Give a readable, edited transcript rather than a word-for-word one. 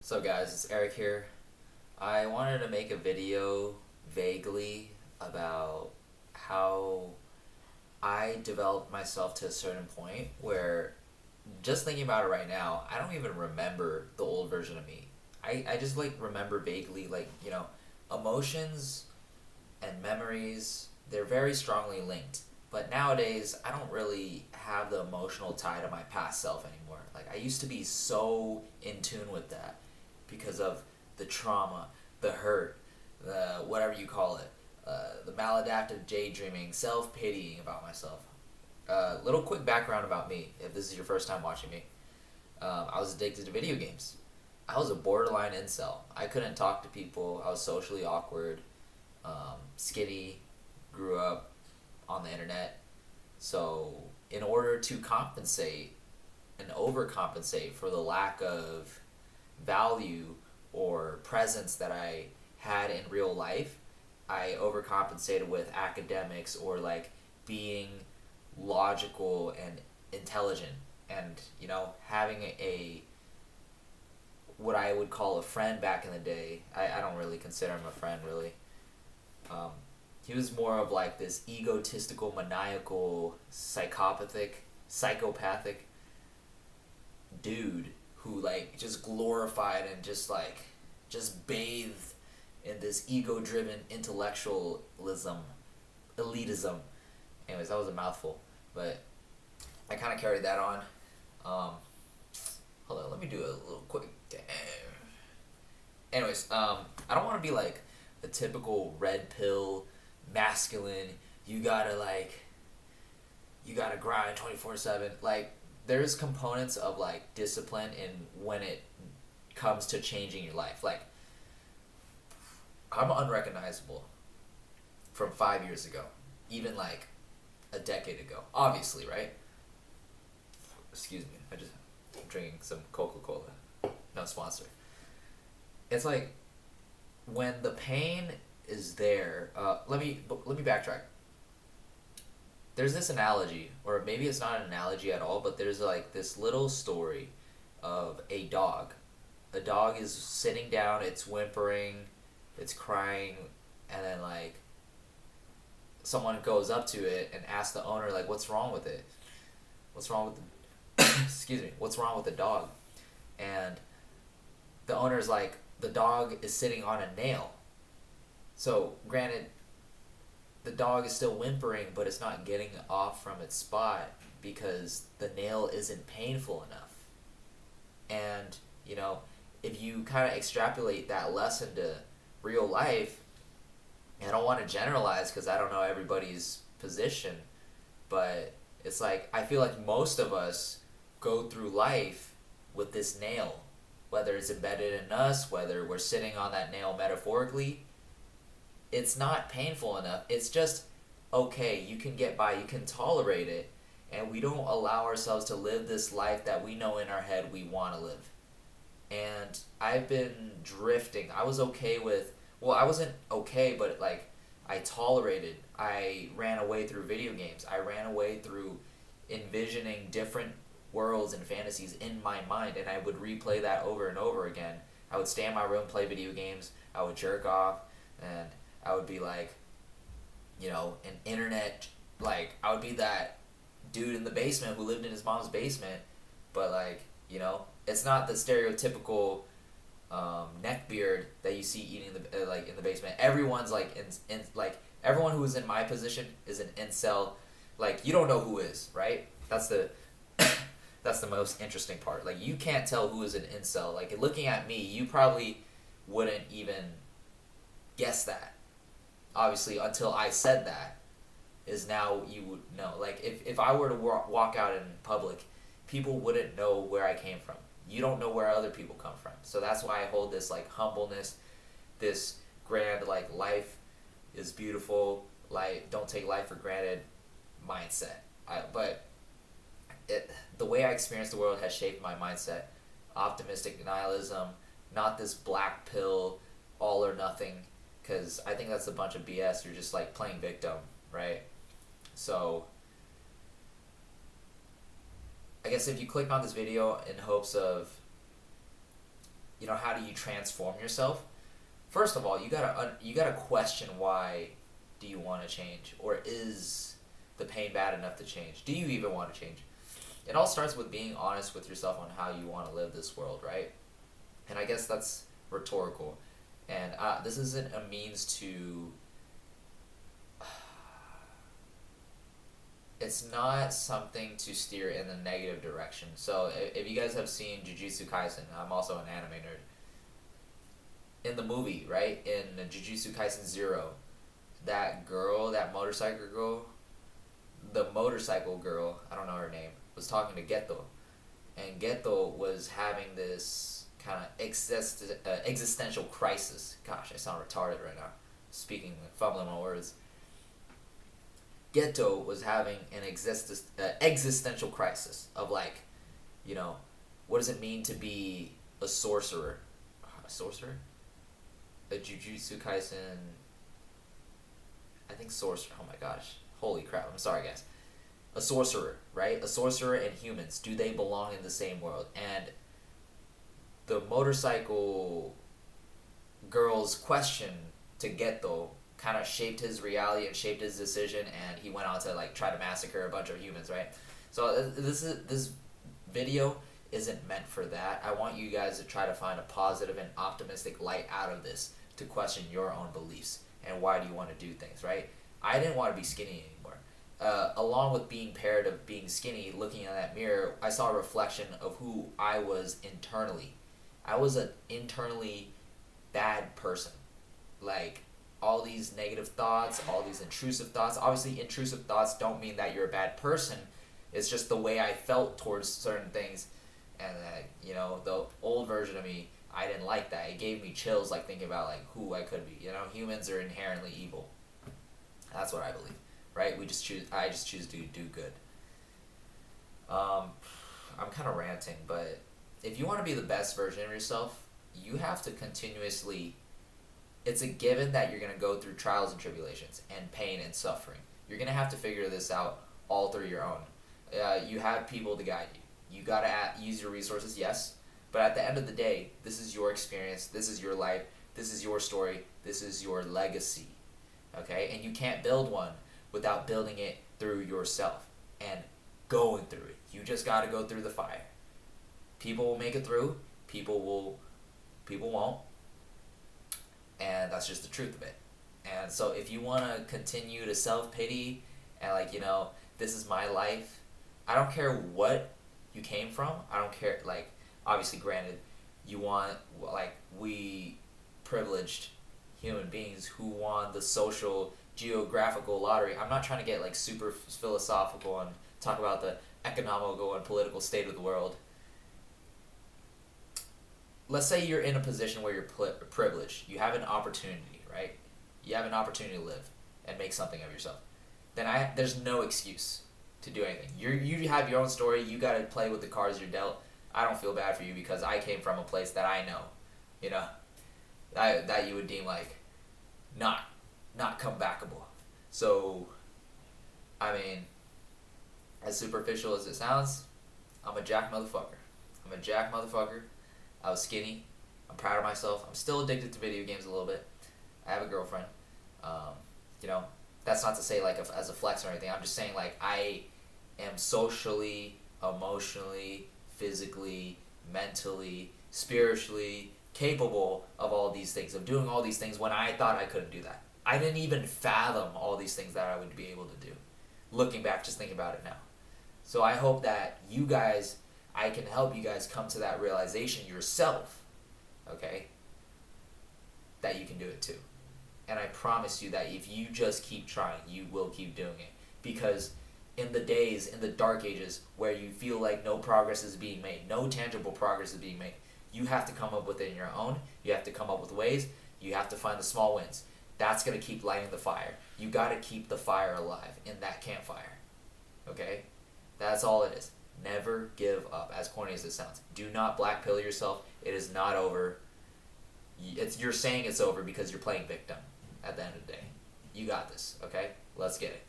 So guys, it's Eric here. I wanted to make a video vaguely about how I developed myself to a certain point where just thinking about it right now, I don't even remember the old version of me. I just remember vaguely emotions and memories, they're very strongly linked. But nowadays, I don't really have the emotional tie to my past self anymore. Like, I used to be so in tune with that because of the trauma, the hurt, the whatever you call it, the maladaptive daydreaming, self pitying about myself. Little quick background about me, if this is your first time watching me. I was addicted to video games. I was a borderline incel. I couldn't talk to people. I was socially awkward, skinny, grew up on the internet. So, in order to compensate and overcompensate for the lack of value or presence that I had in real life, I overcompensated with academics or being logical and intelligent and having a what I would call a friend back in the day. I don't really consider him a friend really. He was more of like this egotistical, maniacal, psychopathic dude who just glorified and just bathed in this ego-driven intellectualism, elitism. Anyways, that was a mouthful, but I kind of carried that on. Hold on, let me do a little quick. Anyways, I don't want to be like a typical red pill, masculine. You gotta grind 24/7. There's components of discipline in when it comes to changing your life. I'm unrecognizable from 5 years ago, even a decade ago. Obviously, right? Excuse me. I'm drinking some Coca-Cola. No sponsor. It's like when the pain is there. Let me backtrack. There's this analogy, or maybe it's not an analogy at all, but there's this little story of a dog. A dog is sitting down, it's whimpering, it's crying, and then someone goes up to it and asks the owner what's wrong with it? What's wrong with the excuse me, what's wrong with the dog? And the owner's like, the dog is sitting on a nail. So granted, the dog is still whimpering, but it's not getting off from its spot because the nail isn't painful enough. And, if you kind of extrapolate that lesson to real life, I don't want to generalize because I don't know everybody's position, but it's I feel like most of us go through life with this nail, whether it's embedded in us, whether we're sitting on that nail metaphorically. It's not painful enough. It's just okay. You can get by. You can tolerate it. And we don't allow ourselves to live this life that we know in our head we want to live. And I've been drifting. I was okay with, I wasn't okay, but I tolerated. I ran away through video games. I ran away through envisioning different worlds and fantasies in my mind. And I would replay that over and over again. I would stay in my room, play video games. I would jerk off. And I would be an internet, I would be that dude in the basement who lived in his mom's basement, but it's not the stereotypical neckbeard that you see eating in the basement. Everyone's everyone who is in my position is an incel. You don't know who is, right? That's the that's the most interesting part. You can't tell who is an incel. Looking at me, you probably wouldn't even guess that. Obviously, until I said that, is now you would know. If I were to walk out in public, people wouldn't know where I came from. You don't know where other people come from. So that's why I hold this humbleness, this grand life is beautiful, don't take life for granted mindset. The way I experience the world has shaped my mindset. Optimistic nihilism, not this black pill, all or nothing. Because I think that's a bunch of BS. You're just playing victim, right? So I guess if you click on this video in hopes of how do you transform yourself? First of all, you gotta question why do you want to change, or is the pain bad enough to change? Do you even want to change? It all starts with being honest with yourself on how you want to live this world, right? And I guess that's rhetorical. And this isn't a means to. It's not something to steer in the negative direction. So if you guys have seen Jujutsu Kaisen, I'm also an anime nerd. In the movie, right? In Jujutsu Kaisen 0, that girl, that motorcycle girl, the motorcycle girl, I don't know her name, was talking to Geto. And Geto was having this kind of existential crisis. Gosh, I sound retarded right now. Fumbling my words. Geto was having an existential crisis of like, what does it mean to be a sorcerer? A sorcerer? A Jujutsu Kaisen. I think sorcerer. Oh my gosh. Holy crap. I'm sorry, guys. A sorcerer, right? A sorcerer and humans. Do they belong in the same world? And the motorcycle girl's question to Geto kind of shaped his reality and shaped his decision, and he went on to like try to massacre a bunch of humans, right? So this video isn't meant for that. I want you guys to try to find a positive and optimistic light out of this, to question your own beliefs and why do you want to do things, right? I didn't want to be skinny anymore. Along with being paired of being skinny, looking in that mirror, I saw a reflection of who I was internally. I was an internally bad person. Like, all these negative thoughts, all these intrusive thoughts. Obviously, intrusive thoughts don't mean that you're a bad person. It's just the way I felt towards certain things. And that, the old version of me, I didn't like that. It gave me chills, like, thinking about, like, who I could be. Humans are inherently evil. That's what I believe, right? I just choose to do good. I'm kind of ranting, but if you want to be the best version of yourself, you have to continuously. It's a given that you're going to go through trials and tribulations and pain and suffering. You're going to have to figure this out all through your own. You have people to guide you. You got to use your resources, yes. But at the end of the day, this is your experience. This is your life. This is your story. This is your legacy. Okay? And you can't build one without building it through yourself and going through it. You just got to go through the fire. People will make it through. People won't. And that's just the truth of it. And so if you want to continue to self-pity and this is my life, I don't care what you came from. I don't care, obviously granted, you want, we privileged human beings who won the social geographical lottery. I'm not trying to get super philosophical and talk about the economical and political state of the world. Let's say you're in a position where you're privileged. You have an opportunity, right? You have an opportunity to live and make something of yourself. Then there's no excuse to do anything. You have your own story. You got to play with the cards you're dealt. I don't feel bad for you because I came from a place that I know, that you would deem not comebackable. So, I mean, as superficial as it sounds, I'm a jack motherfucker. I was skinny. I'm proud of myself. I'm still addicted to video games a little bit. I have a girlfriend. That's not to say as a flex or anything. I'm just saying I am socially, emotionally, physically, mentally, spiritually capable of all these things, of doing all these things when I thought I couldn't do that. I didn't even fathom all these things that I would be able to do. Looking back, just thinking about it now. So I hope that I can help you guys come to that realization yourself, okay? That you can do it too. And I promise you that if you just keep trying, you will keep doing it. Because in the dark ages, where you feel like no progress is being made, no tangible progress is being made, you have to come up with it in your own. You have to come up with ways. You have to find the small wins. That's going to keep lighting the fire. You got to keep the fire alive in that campfire, okay? That's all it is. Never give up, as corny as it sounds. Do not black pill yourself. It is not over. You're saying it's over because you're playing victim at the end of the day. You got this, okay? Let's get it.